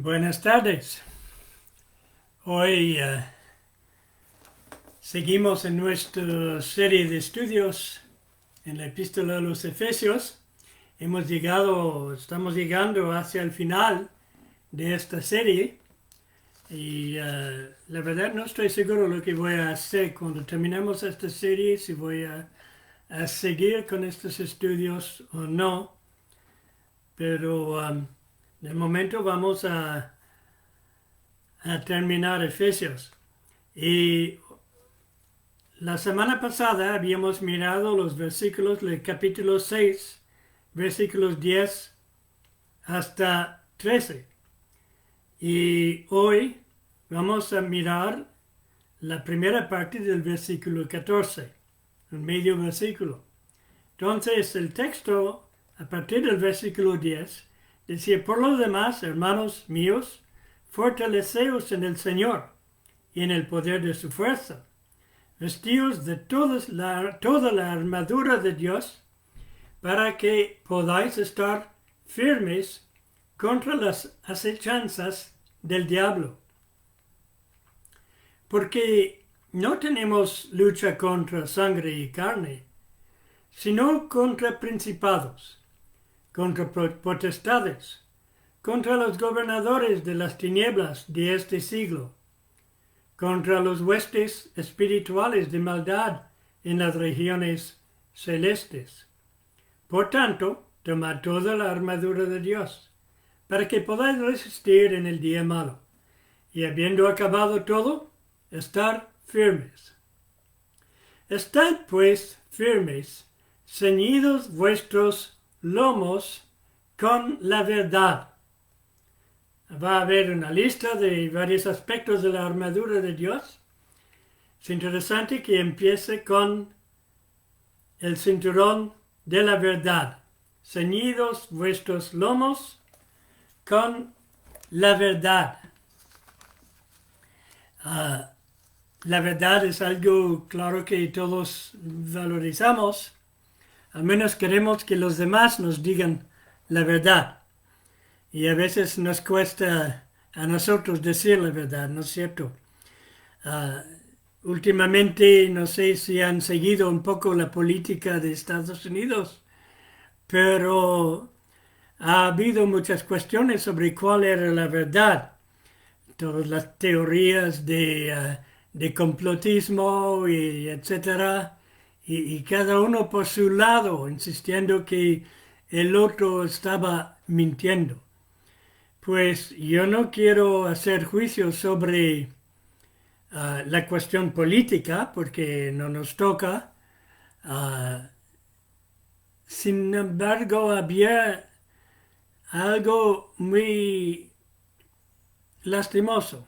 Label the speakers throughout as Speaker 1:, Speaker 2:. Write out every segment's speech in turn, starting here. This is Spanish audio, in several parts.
Speaker 1: Buenas tardes. Hoy seguimos en nuestra serie de estudios en la Epístola a los Efesios. Estamos llegando hacia el final de esta serie y la verdad no estoy seguro lo que voy a hacer cuando terminemos esta serie, si voy a seguir con estos estudios o no, pero de momento vamos a terminar Efesios. Y la semana pasada habíamos mirado los versículos del capítulo 6, versículos 10 hasta 13. Y hoy vamos a mirar la primera parte del versículo 14, el medio versículo. Entonces el texto, a partir del versículo 10, decía: por lo demás, hermanos míos, fortaleceos en el Señor y en el poder de su fuerza. Vestíos de toda la armadura de Dios para que podáis estar firmes contra las acechanzas del diablo. Porque no tenemos lucha contra sangre y carne, sino contra principados, contra potestades, contra los gobernadores de las tinieblas de este siglo, contra los huestes espirituales de maldad en las regiones celestes. Por tanto, tomad toda la armadura de Dios, para que podáis resistir en el día malo, y habiendo acabado todo, estar firmes. Estad pues firmes, ceñidos vuestros lomos con la verdad. Va a haber una lista de varios aspectos de la armadura de Dios. Es interesante que empiece con el cinturón de la verdad. Ceñidos vuestros lomos con la verdad. La verdad es algo claro que todos valorizamos. Al menos queremos que los demás nos digan la verdad. Y a veces nos cuesta a nosotros decir la verdad, ¿no es cierto? Últimamente, no sé si han seguido un poco la política de Estados Unidos, pero ha habido muchas cuestiones sobre cuál era la verdad. Todas las teorías de complotismo y etcétera, y cada uno por su lado, insistiendo que el otro estaba mintiendo. Pues yo no quiero hacer juicios sobre la cuestión política, porque no nos toca. Sin embargo, había algo muy lastimoso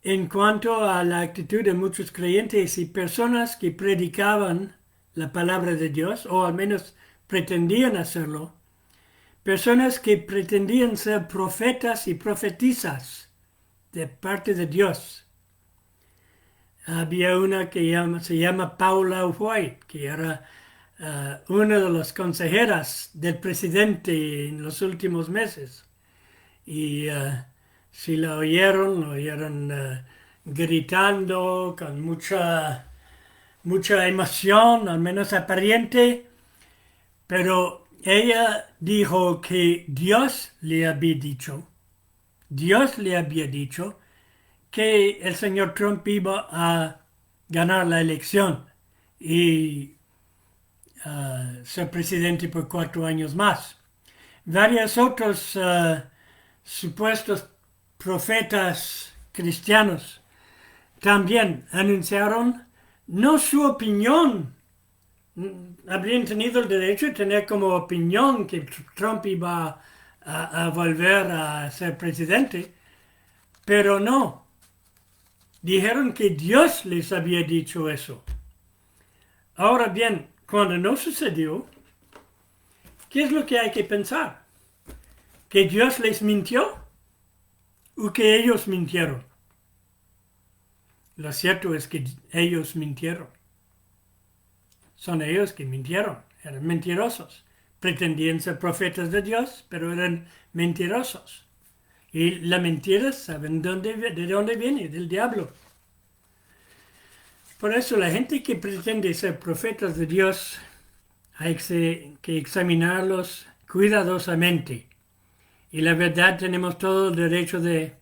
Speaker 1: en cuanto a la actitud de muchos creyentes y personas que predicaban la palabra de Dios, o al menos pretendían hacerlo. Personas que pretendían ser profetas y profetisas de parte de Dios. Había una que se llama Paula White, que era una de las consejeras del presidente en los últimos meses. Y si lo oyeron gritando con mucha emoción, al menos aparente, pero ella dijo que Dios le había dicho que el señor Trump iba a ganar la elección y ser presidente por 4 años más. Varios otros supuestos profetas cristianos también anunciaron no su opinión. Habrían tenido el derecho de tener como opinión que Trump iba a volver a ser presidente, pero no. Dijeron que Dios les había dicho eso. Ahora bien, cuando no sucedió, ¿qué es lo que hay que pensar? ¿Que Dios les mintió o que ellos mintieron? Lo cierto es que ellos mintieron. Son ellos que mintieron, eran mentirosos. Pretendían ser profetas de Dios, pero eran mentirosos. Y la mentira, ¿saben de dónde viene? Del diablo. Por eso la gente que pretende ser profetas de Dios hay que examinarlos cuidadosamente. Y la verdad tenemos todo el derecho de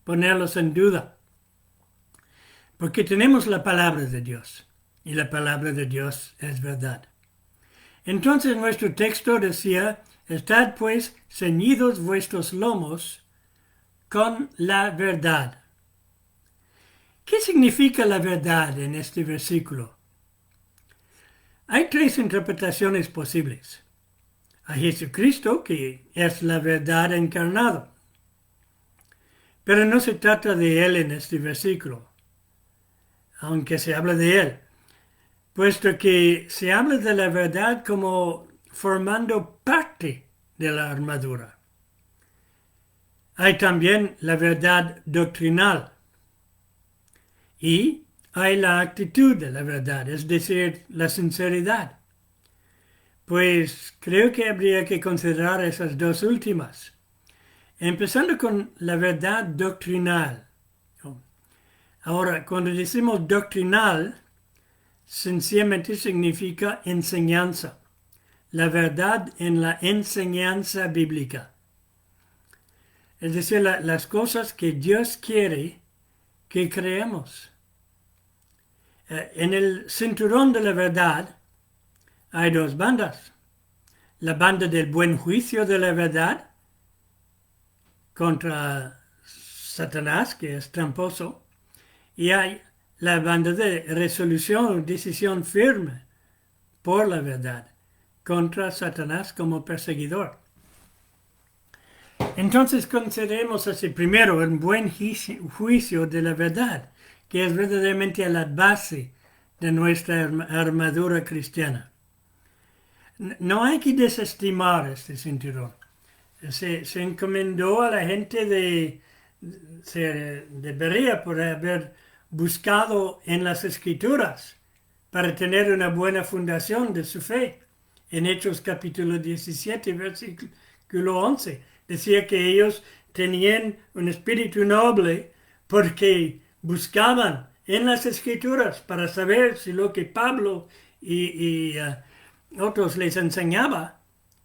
Speaker 1: ponerlos en duda. Porque tenemos la palabra de Dios. Y la palabra de Dios es verdad. Entonces nuestro texto decía, estad pues ceñidos vuestros lomos con la verdad. ¿Qué significa la verdad en este versículo? Hay tres interpretaciones posibles. A Jesucristo, que es la verdad encarnado. Pero no se trata de Él en este versículo, aunque se habla de Él, puesto que se habla de la verdad como formando parte de la armadura. Hay también la verdad doctrinal y hay la actitud de la verdad, es decir, la sinceridad. Pues creo que habría que considerar esas dos últimas. Empezando con la verdad doctrinal. Ahora, cuando decimos doctrinal, sencillamente significa enseñanza. La verdad en la enseñanza bíblica. Es decir, las cosas que Dios quiere que creemos. En el cinturón de la verdad hay dos bandas. La banda del buen juicio de la verdad contra Satanás, que es tramposo, y hay la banda de resolución, decisión firme por la verdad contra Satanás como perseguidor. Entonces consideremos así primero el buen juicio de la verdad, que es verdaderamente la base de nuestra armadura cristiana. No hay que desestimar este cinturón. Se encomendó a la gente se debería por haber buscado en las Escrituras para tener una buena fundación de su fe. En Hechos capítulo 17, versículo 11, decía que ellos tenían un espíritu noble porque buscaban en las Escrituras para saber si lo que Pablo y otros les enseñaba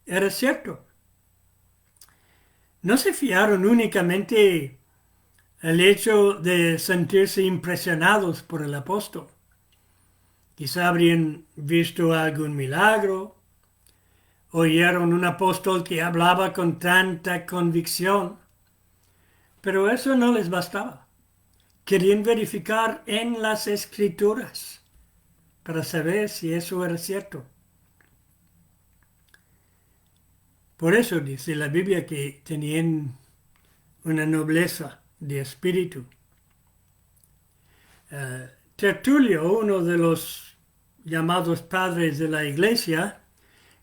Speaker 1: era cierto. No se fiaron únicamente al hecho de sentirse impresionados por el apóstol. Quizá habrían visto algún milagro, oyeron un apóstol que hablaba con tanta convicción, pero eso no les bastaba. Querían verificar en las Escrituras para saber si eso era cierto. Por eso dice la Biblia que tenían una nobleza de espíritu. Tertulio, uno de los llamados padres de la Iglesia,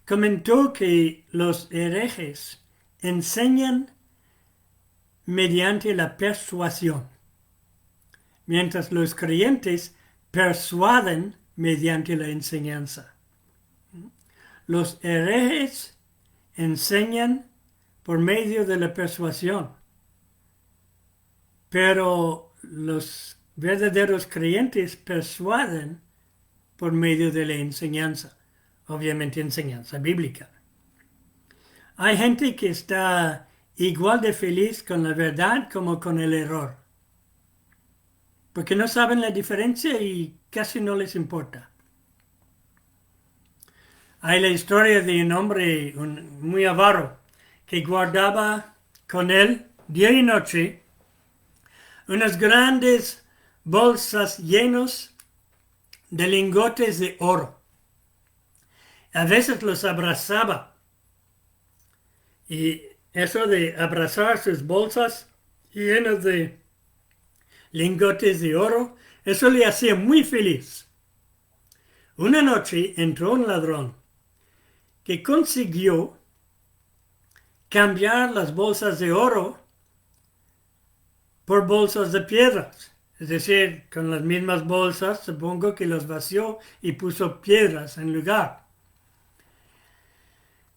Speaker 1: comentó que los herejes enseñan mediante la persuasión, mientras los creyentes persuaden mediante la enseñanza. Los herejes enseñan por medio de la persuasión, pero los verdaderos creyentes persuaden por medio de la enseñanza, obviamente enseñanza bíblica. Hay gente que está igual de feliz con la verdad como con el error, porque no saben la diferencia y casi no les importa. Hay la historia de un hombre muy avaro que guardaba con él día y noche unas grandes bolsas llenas de lingotes de oro. A veces los abrazaba y eso de abrazar sus bolsas llenas de lingotes de oro, eso le hacía muy feliz. Una noche entró un ladrón que consiguió cambiar las bolsas de oro por bolsas de piedras. Es decir, con las mismas bolsas, supongo que los vació y puso piedras en lugar.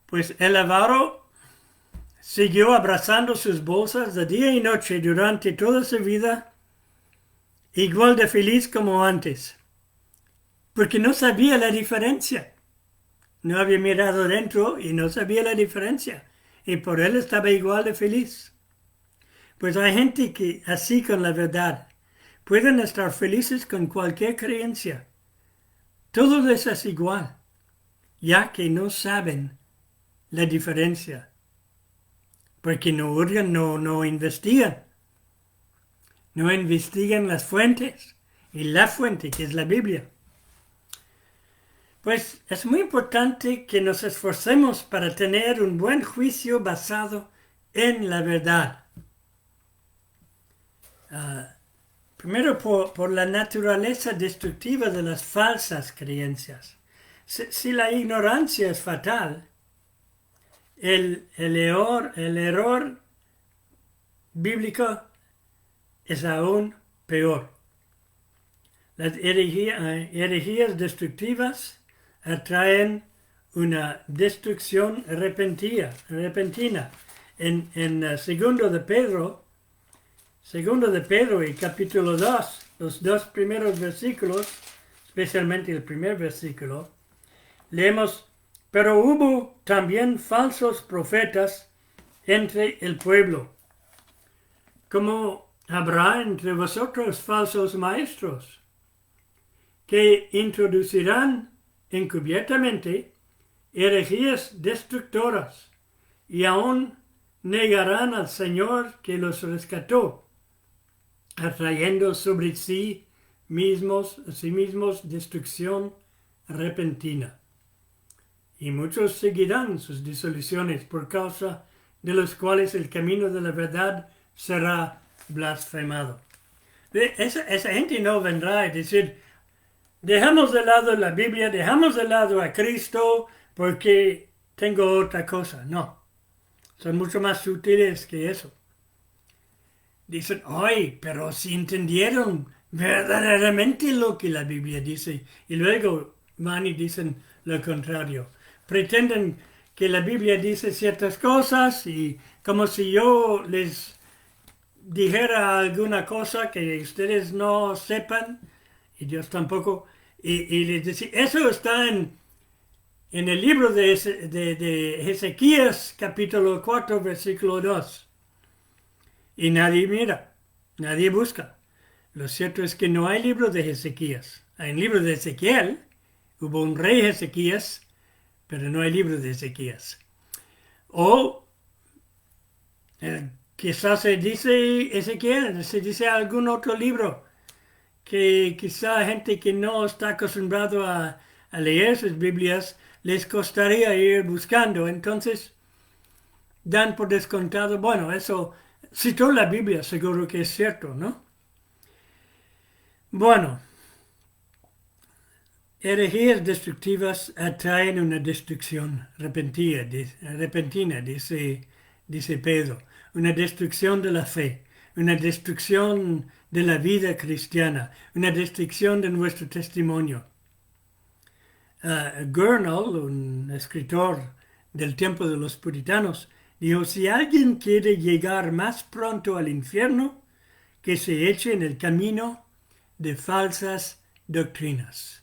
Speaker 1: Pues el avaro siguió abrazando sus bolsas de día y noche durante toda su vida, igual de feliz como antes, porque no sabía la diferencia. No había mirado dentro y no sabía la diferencia, y por él estaba igual de feliz. Pues hay gente que así con la verdad pueden estar felices con cualquier creencia. Todo les es igual, ya que no saben la diferencia, porque no hurgan, no investigan, no investigan las fuentes, y la fuente que es la Biblia. Pues es muy importante que nos esforcemos para tener un buen juicio basado en la verdad. Primero por la naturaleza destructiva de las falsas creencias. Si la ignorancia es fatal, el error bíblico es aún peor. Las herejías destructivas atraen una destrucción repentina. En segundo de Pedro y capítulo 2, los dos primeros versículos, especialmente el primer versículo, leemos: pero hubo también falsos profetas entre el pueblo, como habrá entre vosotros falsos maestros, que introducirán encubiertamente herejías destructoras y aún negarán al Señor que los rescató, atrayendo sobre sí mismos destrucción repentina. Y muchos seguirán sus disoluciones, por causa de los cuales el camino de la verdad será blasfemado. Esa gente no vendrá a decir: dejamos de lado la Biblia, dejamos de lado a Cristo porque tengo otra cosa. No, son mucho más sutiles que eso. Dicen: ¡ay! Pero si entendieron verdaderamente lo que la Biblia dice, y luego van y dicen lo contrario. Pretenden que la Biblia dice ciertas cosas y como si yo les dijera alguna cosa que ustedes no sepan, y Dios tampoco, y les dice: eso está en el libro de Ezequías, capítulo 4, versículo 2. Y nadie mira, nadie busca. Lo cierto es que no hay libro de Ezequías. Hay un libro de Ezequiel, hubo un rey Ezequías, pero no hay libro de Ezequías. O quizás se dice Ezequiel, se dice algún otro libro que quizá gente que no está acostumbrado a leer sus Biblias les costaría ir buscando. Entonces dan por descontado: bueno, eso citó la Biblia, seguro que es cierto, ¿no? Bueno, herejías destructivas atraen una destrucción repentina, dice Pedro, una destrucción de la fe, una destrucción de la vida cristiana, una destrucción de nuestro testimonio. Gurnall, un escritor del tiempo de los puritanos, dijo: si alguien quiere llegar más pronto al infierno, que se eche en el camino de falsas doctrinas.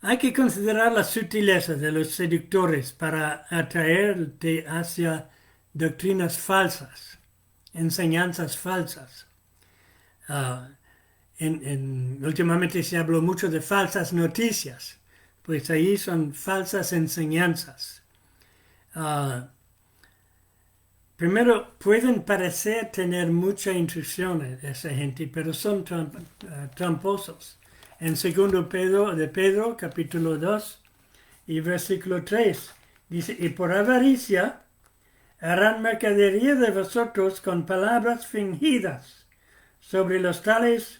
Speaker 1: Hay que considerar la sutileza de los seductores para atraerte hacia doctrinas falsas, enseñanzas falsas. Últimamente se habló mucho de falsas noticias, pues ahí son falsas enseñanzas. Primero, pueden parecer tener mucha instrucción esa gente, pero son tramposos. En segundo de Pedro, capítulo 2 y versículo 3, dice: y por avaricia harán mercadería de vosotros con palabras fingidas. Sobre los tales,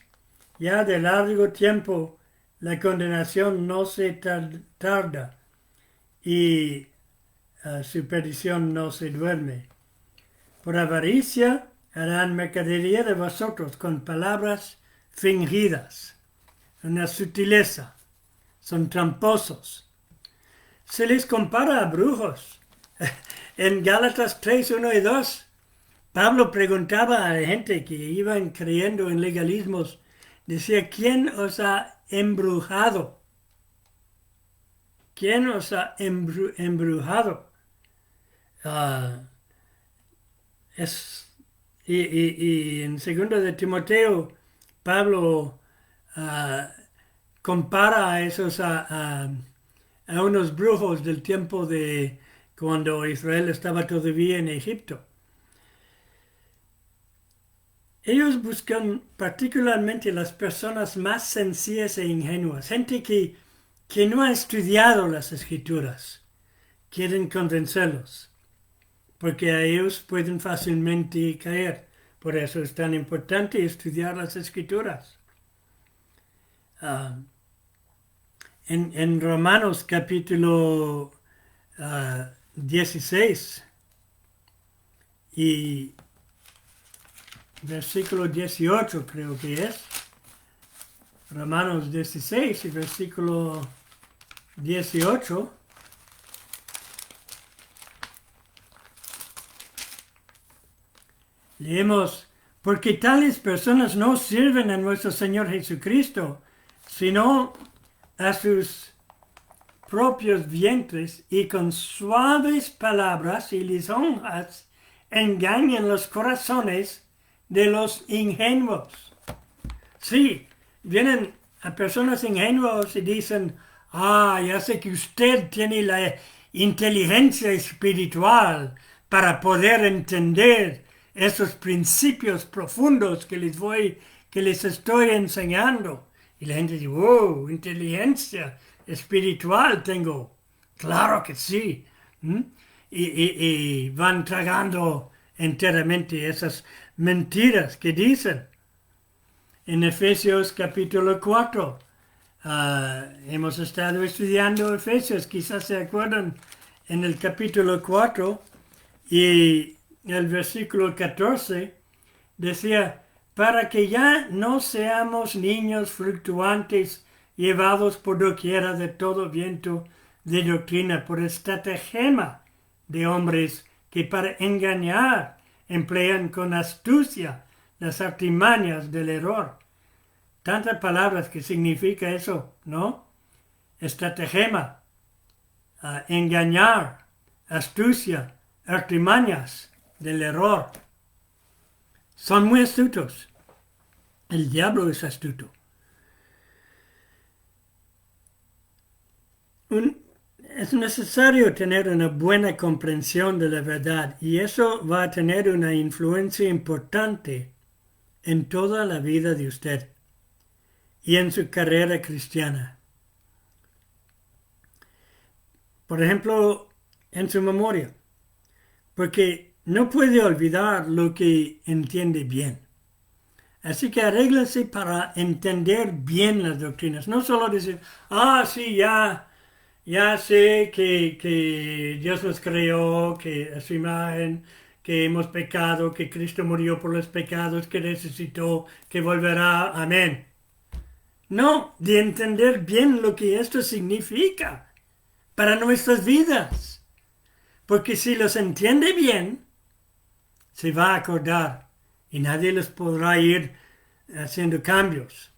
Speaker 1: ya de largo tiempo, la condenación no se tarda y su perdición no se duerme. Por avaricia harán mercadería de vosotros con palabras fingidas. Una sutileza. Son tramposos. Se les compara a brujos. En Gálatas 3, 1 y 2, Pablo preguntaba a la gente que iban creyendo en legalismos, decía, ¿quién os ha embrujado? ¿Quién os ha embrujado? Ah, es, y en segundo de Timoteo, Pablo compara a esos a unos brujos del tiempo de cuando Israel estaba todavía en Egipto. Ellos buscan particularmente las personas más sencillas e ingenuas, gente que no ha estudiado las escrituras, quieren convencerlos, porque a ellos pueden fácilmente caer. Por eso es tan importante estudiar las escrituras. En Romanos capítulo 16 y versículo 18 creo que es. Romanos 16 y versículo 18. Leemos, porque tales personas no sirven a nuestro Señor Jesucristo, sino a sus propios vientres, y con suaves palabras y lisonjas engañan los corazones de los ingenuos. Sí, vienen a personas ingenuas y dicen, ya sé que usted tiene la inteligencia espiritual para poder entender esos principios profundos que les estoy enseñando. Y la gente dice, wow, inteligencia espiritual tengo. Claro que sí. Y van tragando enteramente esas mentiras que dicen. En Efesios capítulo 4, hemos estado estudiando Efesios, quizás se acuerdan, en el capítulo 4 y el versículo 14 decía, para que ya no seamos niños fluctuantes llevados por doquiera de todo viento de doctrina, por estratagema de hombres que para engañar emplean con astucia las artimañas del error. Tantas palabras que significa eso, ¿no? Estratagema, engañar, astucia, artimañas del error. Son muy astutos. El diablo es astuto. Es necesario tener una buena comprensión de la verdad y eso va a tener una influencia importante en toda la vida de usted y en su carrera cristiana. Por ejemplo, en su memoria, porque no puede olvidar lo que entiende bien. Así que arréglese para entender bien las doctrinas, no solo decir, sí, ya sé que Dios nos creó, que a su imagen, que hemos pecado, que Cristo murió por los pecados, que resucitó, que volverá. Amén. No, de entender bien lo que esto significa para nuestras vidas. Porque si los entiende bien, se va a acordar y nadie les podrá ir haciendo cambios.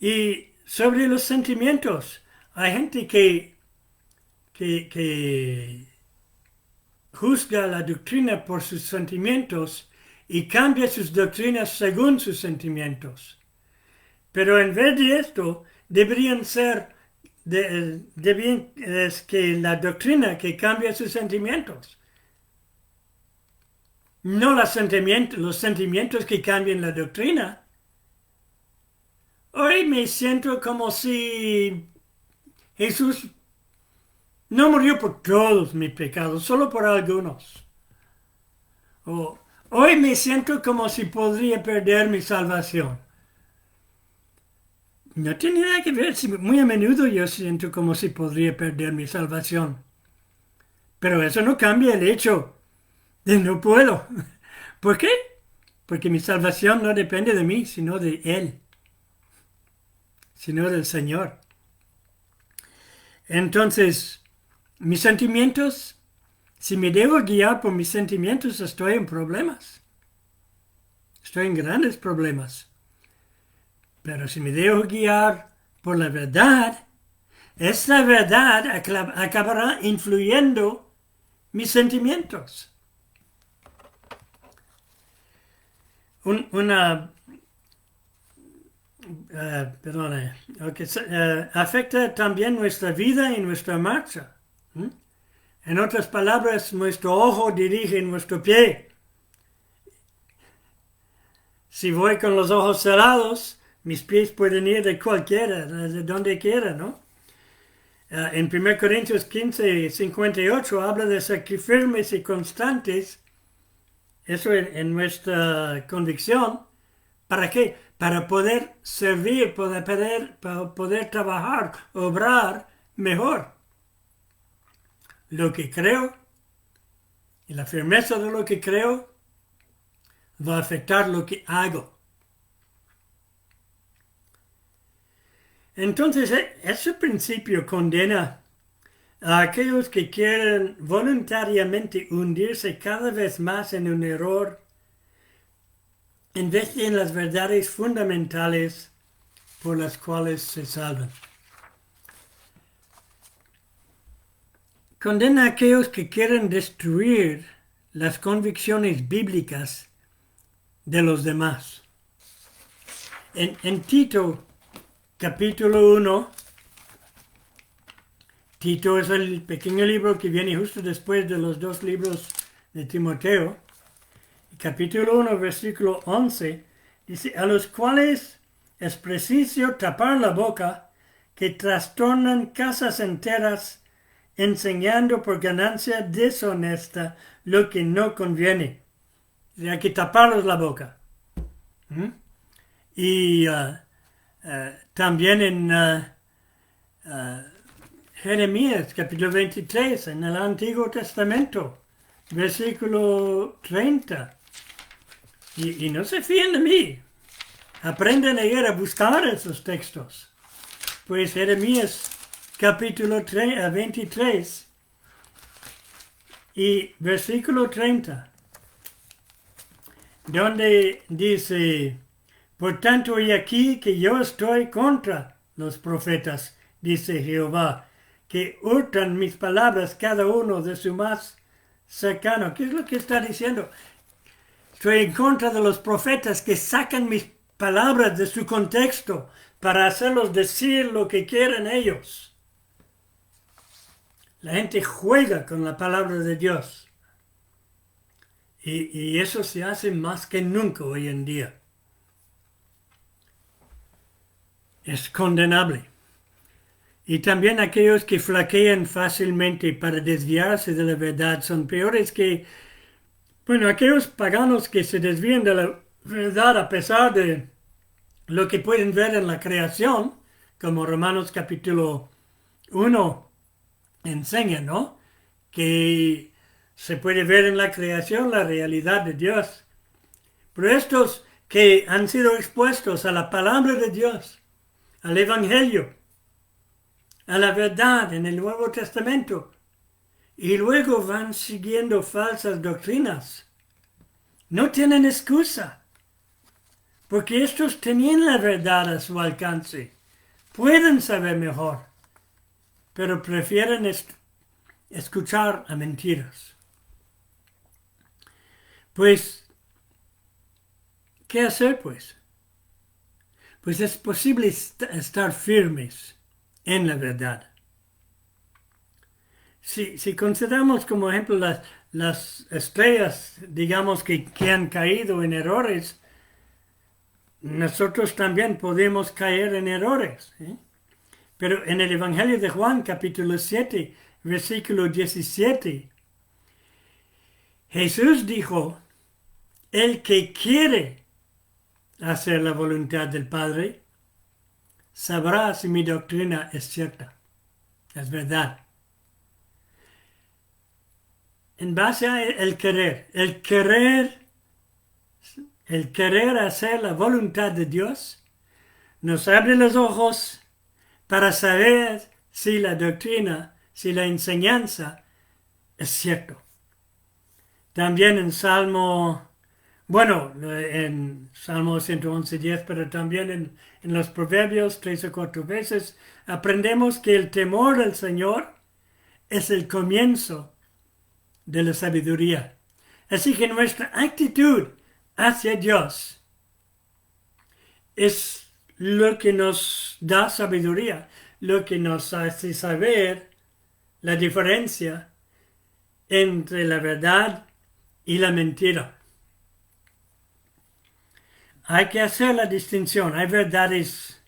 Speaker 1: Y sobre los sentimientos, hay gente que juzga la doctrina por sus sentimientos y cambia sus doctrinas según sus sentimientos. Pero en vez de esto, deberían ser es que la doctrina que cambia sus sentimientos. No los sentimientos que cambian la doctrina. Hoy me siento como si Jesús no murió por todos mis pecados, solo por algunos. Hoy me siento como si podría perder mi salvación. No tiene nada que ver, muy a menudo yo siento como si podría perder mi salvación. Pero eso no cambia el hecho de no puedo. ¿Por qué? Porque mi salvación no depende de mí, sino de Él, sino del Señor. Entonces, mis sentimientos, si me dejo guiar por mis sentimientos, estoy en problemas. Estoy en grandes problemas. Pero si me dejo guiar por la verdad, esa verdad acabará influyendo mis sentimientos. Afecta también nuestra vida y nuestra marcha. En otras palabras, nuestro ojo dirige nuestro pie. Si voy con los ojos cerrados, mis pies pueden ir de cualquiera, de donde quiera, ¿no? En 1 Corintios 15, 58 habla de ser firmes y constantes. Eso en nuestra convicción. ¿Para qué? Para poder servir, para poder trabajar, obrar mejor. Lo que creo y la firmeza de lo que creo va a afectar lo que hago. Entonces, ese principio condena a aquellos que quieren voluntariamente hundirse cada vez más en un error en vez de en las verdades fundamentales por las cuales se salvan. Condena a aquellos que quieren destruir las convicciones bíblicas de los demás. En Tito, capítulo 1, Tito es el pequeño libro que viene justo después de los dos libros de Timoteo. Capítulo 1, versículo 11, dice, a los cuales es preciso tapar la boca, que trastornan casas enteras, enseñando por ganancia deshonesta lo que no conviene. Hay que taparles la boca. Y también en Jeremías, capítulo 23, en el Antiguo Testamento, versículo 30. Y no se fíen de mí. Aprenden a ir a buscar esos textos. Pues Jeremías capítulo 23 y versículo 30, donde dice, por tanto, y aquí que yo estoy contra los profetas, dice Jehová, que hurtan mis palabras cada uno de su más cercano. ¿Qué es lo que está diciendo? Estoy en contra de los profetas que sacan mis palabras de su contexto para hacerlos decir lo que quieren ellos. La gente juega con la palabra de Dios. Y eso se hace más que nunca hoy en día. Es condenable. Y también aquellos que flaquean fácilmente para desviarse de la verdad son peores que aquellos paganos que se desvían de la verdad a pesar de lo que pueden ver en la creación, como Romanos capítulo 1 enseña, ¿no? Que se puede ver en la creación la realidad de Dios. Pero estos que han sido expuestos a la palabra de Dios, al Evangelio, a la verdad en el Nuevo Testamento, y luego van siguiendo falsas doctrinas, no tienen excusa, porque estos tenían la verdad a su alcance, pueden saber mejor, pero prefieren escuchar a mentiras. Pues, ¿qué hacer pues? Pues es posible estar firmes en la verdad. Si consideramos como ejemplo las estrellas, digamos que han caído en errores, nosotros también podemos caer en errores. Pero en el Evangelio de Juan, capítulo 7, versículo 17, Jesús dijo, el que quiere hacer la voluntad del Padre, sabrá si mi doctrina es cierta, es verdad. En base a el querer hacer la voluntad de Dios, nos abre los ojos para saber si la doctrina, si la enseñanza es cierto. También en Salmo 111:10, pero también en los Proverbios 3 o 4 veces, aprendemos que el temor del Señor es el comienzo de la sabiduría. Así que nuestra actitud hacia Dios es lo que nos da sabiduría, lo que nos hace saber la diferencia entre la verdad y la mentira. Hay que hacer la distinción. Hay verdades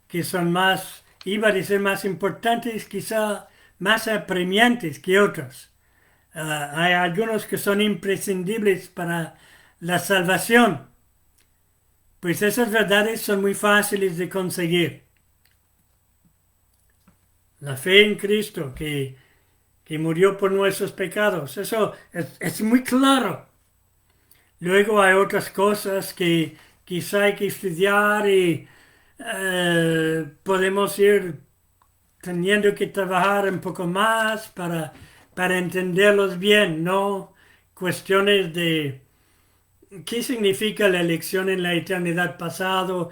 Speaker 1: que son más, iba a decir más importantes, quizá más apremiantes que otras. Hay algunos que son imprescindibles para la salvación. Pues esas verdades son muy fáciles de conseguir. La fe en Cristo, que murió por nuestros pecados, eso es muy claro. Luego hay otras cosas que quizá hay que estudiar y podemos ir teniendo que trabajar un poco más para entenderlos bien, ¿no? Cuestiones de qué significa la elección en la eternidad pasado,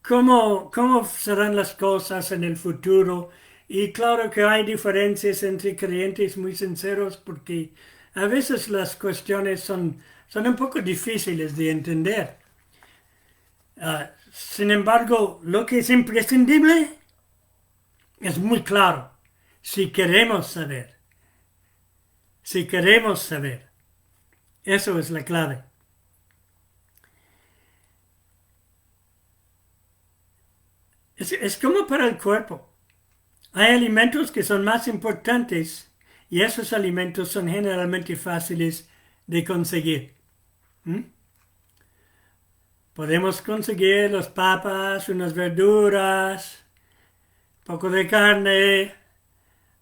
Speaker 1: cómo serán las cosas en el futuro. Y claro que hay diferencias entre creyentes muy sinceros porque a veces las cuestiones son un poco difíciles de entender. Sin embargo, lo que es imprescindible es muy claro. Si queremos saber. Si queremos saber. Eso es la clave. Es como para el cuerpo. Hay alimentos que son más importantes y esos alimentos son generalmente fáciles de conseguir. Podemos conseguir las papas, unas verduras, poco de carne.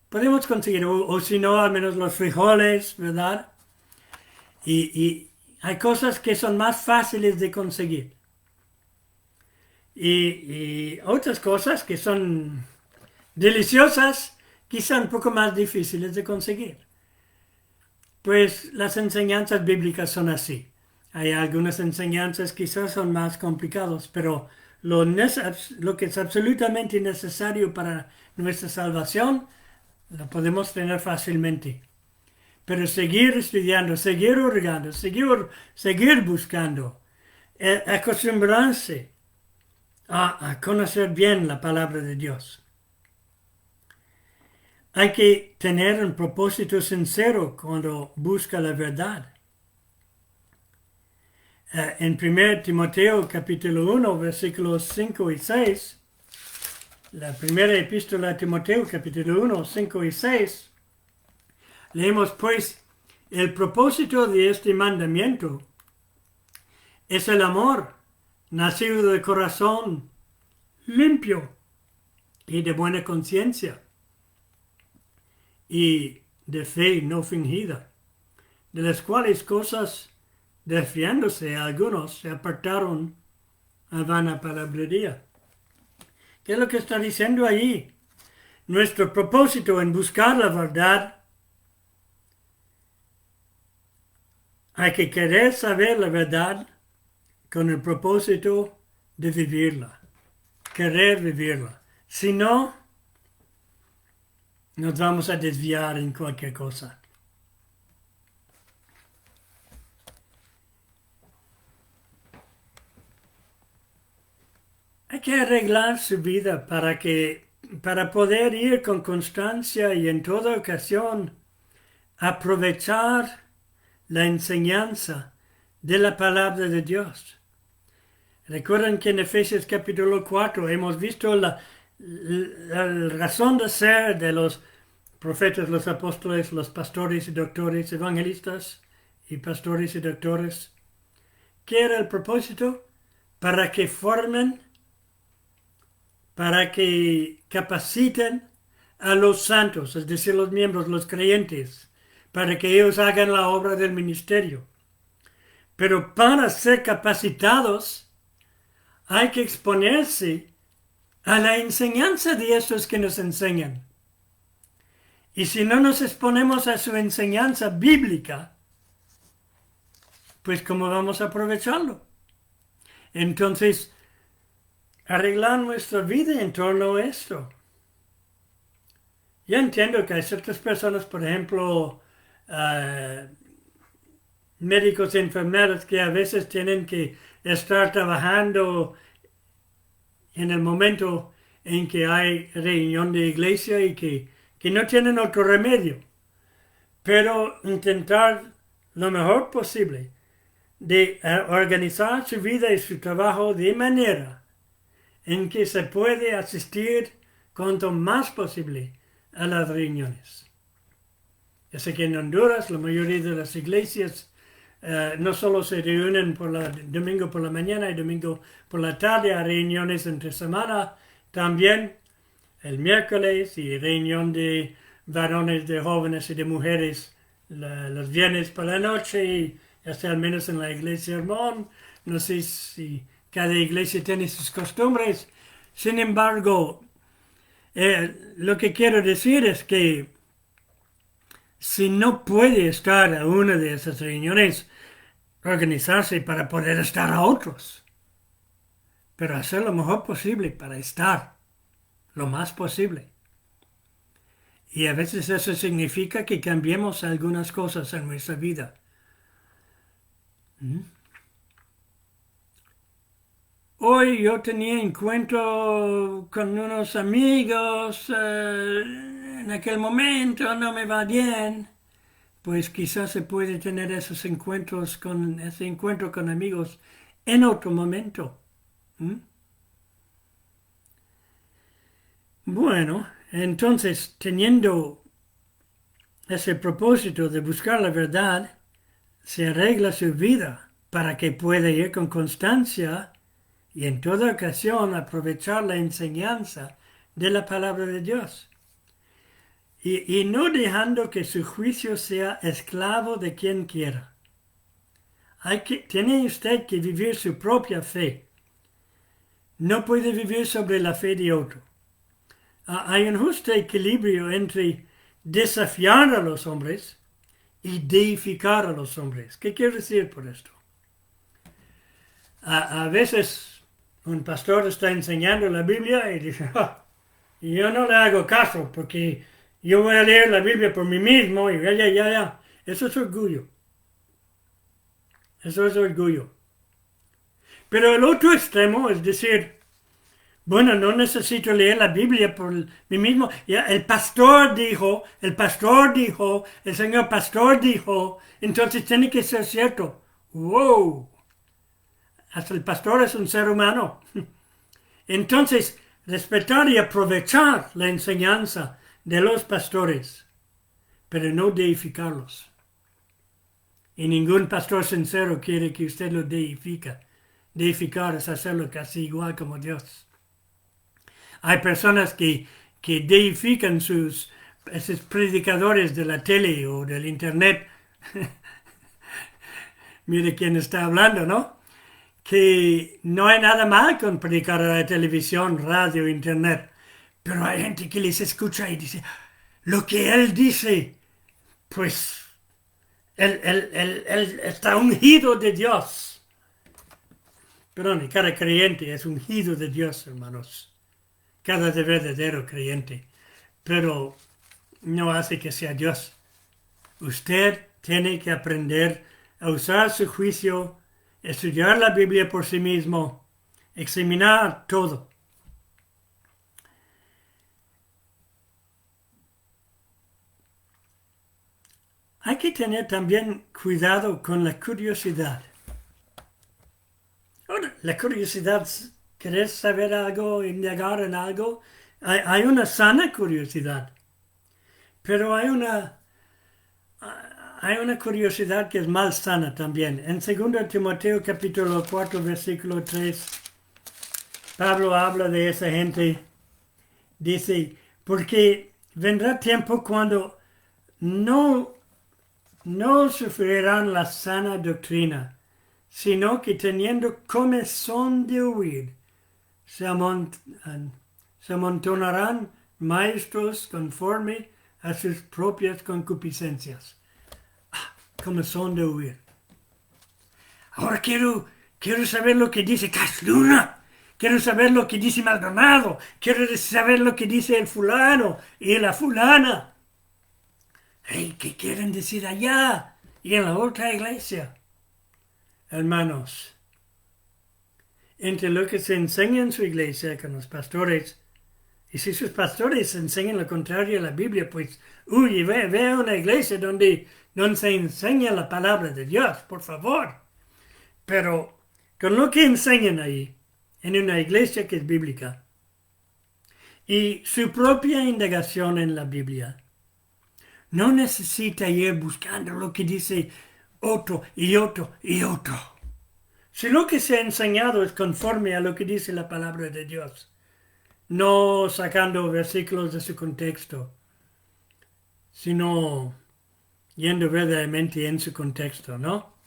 Speaker 1: Podemos conseguir, o si no, al menos los frijoles, ¿verdad? Y hay cosas que son más fáciles de conseguir. Y otras cosas que son deliciosas, quizá un poco más difíciles de conseguir. Pues las enseñanzas bíblicas son así. Hay algunas enseñanzas que quizás son más complicadas, pero lo que es absolutamente necesario para nuestra salvación lo podemos tener fácilmente. Pero seguir estudiando, seguir orando, seguir buscando, acostumbrarse a conocer bien la palabra de Dios. Hay que tener un propósito sincero cuando busca la verdad. En 1 Timoteo capítulo 1, versículos 5 y 6, la primera epístola a Timoteo capítulo 1, 5 y 6, leemos pues, el propósito de este mandamiento es el amor, nacido de corazón limpio y de buena conciencia y de fe no fingida, de las cuales cosas, desviándose algunos, se apartaron a vana palabrería. ¿Qué es lo que está diciendo allí? Nuestro propósito en buscar la verdad, hay que querer saber la verdad con el propósito de vivirla, querer vivirla. Si no, nos vamos a desviar en cualquier cosa. Hay que arreglar su vida para poder ir con constancia y en toda ocasión aprovechar la enseñanza de la palabra de Dios. Recuerden que en Efesios capítulo 4 hemos visto la razón de ser de los profetas, los apóstoles, los pastores y doctores, evangelistas y pastores y doctores. ¿Qué era el propósito? Para que formen, para que capaciten a los santos, es decir, los miembros, los creyentes, para que ellos hagan la obra del ministerio. Pero para ser capacitados hay que exponerse a la enseñanza de estos que nos enseñan. Y si no nos exponemos a su enseñanza bíblica, pues ¿cómo vamos a aprovecharlo? Entonces, arreglar nuestra vida en torno a esto. Yo entiendo que hay ciertas personas, por ejemplo, médicos y enfermeros que a veces tienen que estar trabajando en el momento en que hay reunión de iglesia y que no tienen otro remedio. Pero intentar lo mejor posible de organizar su vida y su trabajo de manera en que se puede asistir cuanto más posible a las reuniones. Yo sé que en Honduras la mayoría de las iglesias no solo se reúnen domingo por la mañana y domingo por la tarde a reuniones entre semana, también el miércoles y reunión de varones, de jóvenes y de mujeres los viernes por la noche, y hasta al menos en la iglesia Hermón. No sé si cada iglesia tiene sus costumbres. Sin embargo, lo que quiero decir es que si no puede estar a una de esas reuniones, organizarse para poder estar a otros, pero hacer lo mejor posible para estar lo más posible. Y a veces eso significa que cambiemos algunas cosas en nuestra vida. Hoy yo tenía encuentro con unos amigos, en aquel momento no me va bien, pues quizás se puede tener ese encuentro con amigos en otro momento. Bueno, entonces, teniendo ese propósito de buscar la verdad, se arregla su vida para que pueda ir con constancia y en toda ocasión aprovechar la enseñanza de la palabra de Dios. Y no dejando que su juicio sea esclavo de quien quiera. Tiene usted que vivir su propia fe. No puede vivir sobre la fe de otro. Hay un justo equilibrio entre desafiar a los hombres y deificar a los hombres. ¿Qué quiero decir por esto? A veces un pastor está enseñando la Biblia y dice, yo no le hago caso porque yo voy a leer la Biblia por mí mismo y ya. Eso es orgullo. Eso es orgullo. Pero el otro extremo es decir, bueno, no necesito leer la Biblia por mí mismo. Ya, el pastor dijo, el señor pastor dijo, entonces tiene que ser cierto. ¡Wow! Hasta el pastor es un ser humano. Entonces, respetar y aprovechar la enseñanza de los pastores, pero no deificarlos. Y ningún pastor sincero quiere que usted lo deifique. Deificar es hacerlo casi igual como Dios. Hay personas que deifican esos predicadores de la tele o del internet. Mire quién está hablando, ¿no? Que no hay nada mal con predicar a la televisión, radio, internet. Pero hay gente que les escucha y dice, lo que él dice, pues, él está ungido de Dios. Perdón, cada creyente es ungido de Dios, hermanos. Cada verdadero creyente. Pero no hace que sea Dios. Usted tiene que aprender a usar su juicio, estudiar la Biblia por sí mismo, examinar todo. Hay que tener también cuidado con la curiosidad. Ahora, la curiosidad, ¿querés saber algo, indagar en algo? Hay una sana curiosidad, pero hay una curiosidad que es mal sana también. En 2 Timoteo capítulo 4, versículo 3, Pablo habla de esa gente. Dice, porque vendrá tiempo cuando no sufrirán la sana doctrina, sino que teniendo comezón de oír, se amontonarán maestros conforme a sus propias concupiscencias. Como son de huir. Ahora quiero saber lo que dice Casluna. Quiero saber lo que dice Maldonado. Quiero saber lo que dice el fulano y la fulana. Hey, ¿qué quieren decir allá y en la otra iglesia? Hermanos, entre lo que se enseña en su iglesia con los pastores, y si sus pastores enseñan lo contrario a la Biblia, pues ve a una iglesia donde se enseña la palabra de Dios, por favor. Pero con lo que enseñan ahí, en una iglesia que es bíblica, y su propia indagación en la Biblia, no necesita ir buscando lo que dice otro y otro y otro. Si lo que se ha enseñado es conforme a lo que dice la palabra de Dios, no sacando versículos de su contexto, sino yendo verdaderamente en su contexto, ¿no?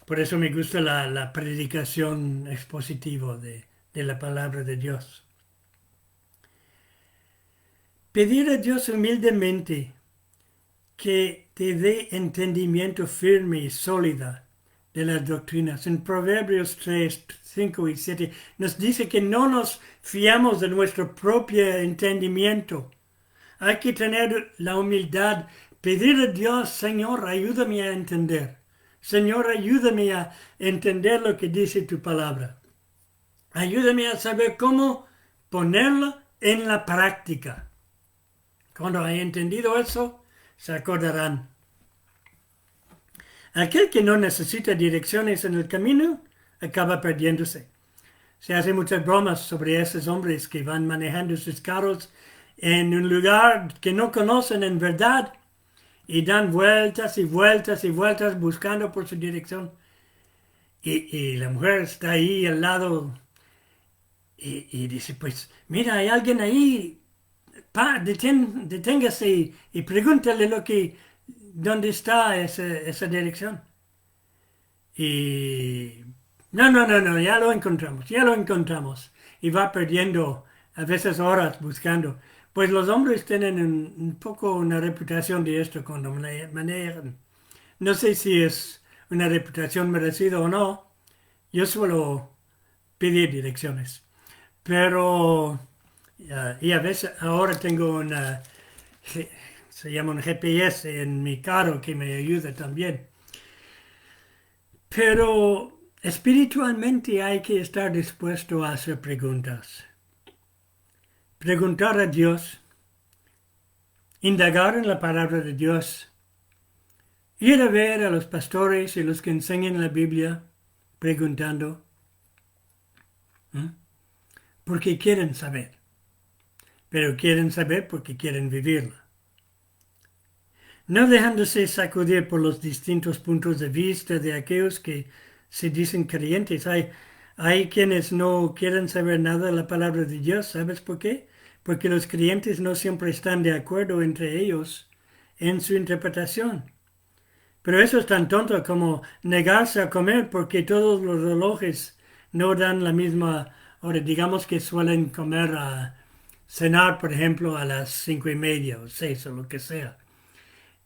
Speaker 1: Por eso me gusta la predicación expositiva de la palabra de Dios. Pedir a Dios humildemente que te dé entendimiento firme y sólido de las doctrinas. En Proverbios 3, 5 y 7 nos dice que no nos fiamos de nuestro propio entendimiento. Hay que tener la humildad, pedir a Dios, Señor, ayúdame a entender. Señor, ayúdame a entender lo que dice tu palabra. Ayúdame a saber cómo ponerla en la práctica. Cuando haya entendido eso, se acordarán. Aquel que no necesita direcciones en el camino acaba perdiéndose. Se hacen muchas bromas sobre esos hombres que van manejando sus carros en un lugar que no conocen en verdad y dan vueltas y vueltas y vueltas buscando por su dirección. Y la mujer está ahí al lado y dice, pues, mira, hay alguien ahí, deténgase y pregúntale dónde está esa dirección. Y no, ya lo encontramos. Y va perdiendo a veces horas buscando. Pues los hombres tienen un poco una reputación de esto cuando manejan. No sé si es una reputación merecida o no. Yo suelo pedir direcciones. Pero, y a veces ahora tengo se llama un GPS en mi carro que me ayuda también. Pero espiritualmente hay que estar dispuesto a hacer preguntas. Preguntar a Dios, indagar en la palabra de Dios, ir a ver a los pastores y los que enseñan la Biblia, preguntando, porque quieren saber, pero quieren saber porque quieren vivirla. No dejándose sacudir por los distintos puntos de vista de aquellos que se dicen creyentes. Hay quienes no quieren saber nada de la palabra de Dios. ¿Sabes por qué? Porque los creyentes no siempre están de acuerdo entre ellos en su interpretación. Pero eso es tan tonto como negarse a comer porque todos los relojes no dan la misma hora. Digamos que suelen comer cenar, por ejemplo, a las 5:30 o 6 o lo que sea.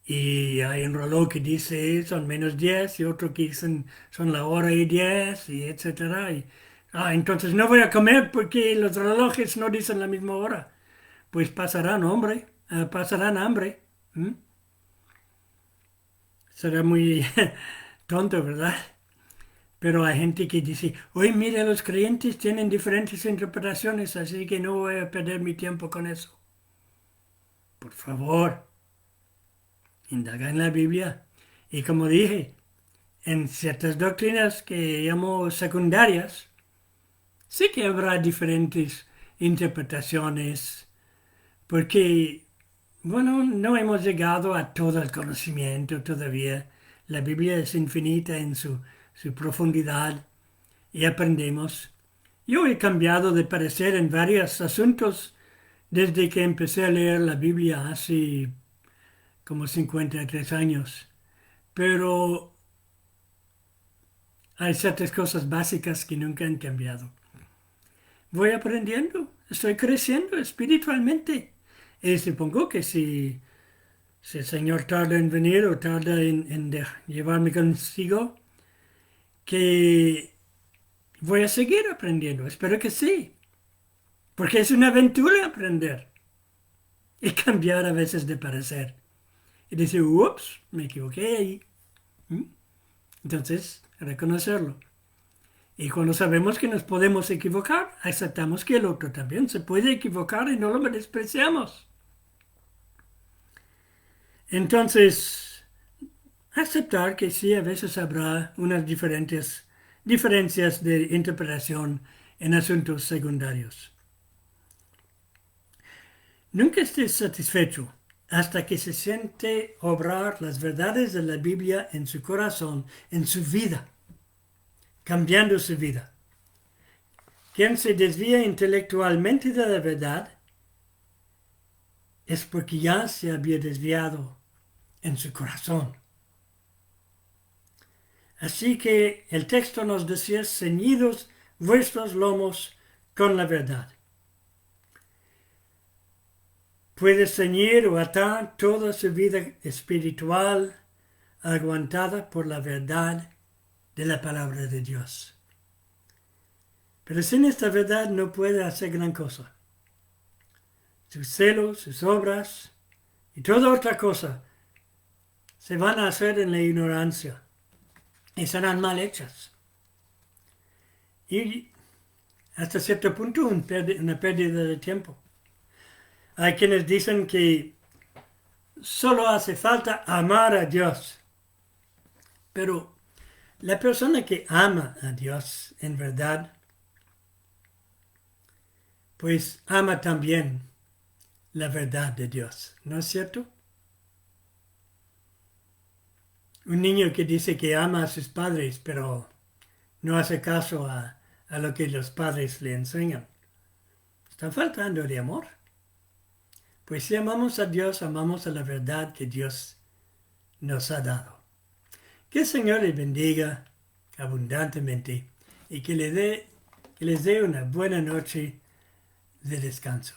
Speaker 1: Y hay un reloj que dice son -10 y otro que dicen son la 1:10 y etcétera. Entonces no voy a comer porque los relojes no dicen la misma hora. Pues pasarán hambre. Será muy tonto, ¿verdad? Pero hay gente que dice, oye, mire, los creyentes tienen diferentes interpretaciones, así que no voy a perder mi tiempo con eso. Por favor, indaga en la Biblia. Y como dije, en ciertas doctrinas que llamo secundarias, sí que habrá diferentes interpretaciones, porque, bueno, no hemos llegado a todo el conocimiento todavía. La Biblia es infinita en su profundidad y aprendemos. Yo he cambiado de parecer en varios asuntos desde que empecé a leer la Biblia hace como 53 años. Pero hay ciertas cosas básicas que nunca han cambiado. Voy aprendiendo, estoy creciendo espiritualmente. Y supongo que si el Señor tarda en venir o tarda en llevarme consigo, que voy a seguir aprendiendo. Espero que sí. Porque es una aventura aprender y cambiar a veces de parecer. Y decir, ups, me equivoqué ahí. ¿Mm? Entonces, reconocerlo. Y cuando sabemos que nos podemos equivocar, aceptamos que el otro también se puede equivocar y no lo despreciamos. Entonces, aceptar que sí, a veces habrá unas diferencias de interpretación en asuntos secundarios. Nunca esté satisfecho hasta que se siente obrar las verdades de la Biblia en su corazón, en su vida, cambiando su vida. Quien se desvía intelectualmente de la verdad es porque ya se había desviado en su corazón. Así que el texto nos decía, ceñidos vuestros lomos con la verdad. Puede ceñir o atar toda su vida espiritual aguantada por la verdad de la palabra de Dios. Pero sin esta verdad no puede hacer gran cosa. Sus celos, sus obras y toda otra cosa se van a hacer en la ignorancia y serán mal hechas. Y hasta cierto punto una pérdida de tiempo. Hay quienes dicen que solo hace falta amar a Dios. Pero la persona que ama a Dios en verdad, pues ama también la verdad de Dios, ¿no es cierto? Un niño que dice que ama a sus padres, pero no hace caso a lo que los padres le enseñan, está faltando de amor. Pues si amamos a Dios, amamos a la verdad que Dios nos ha dado. Que el Señor les bendiga abundantemente y que les dé una buena noche de descanso.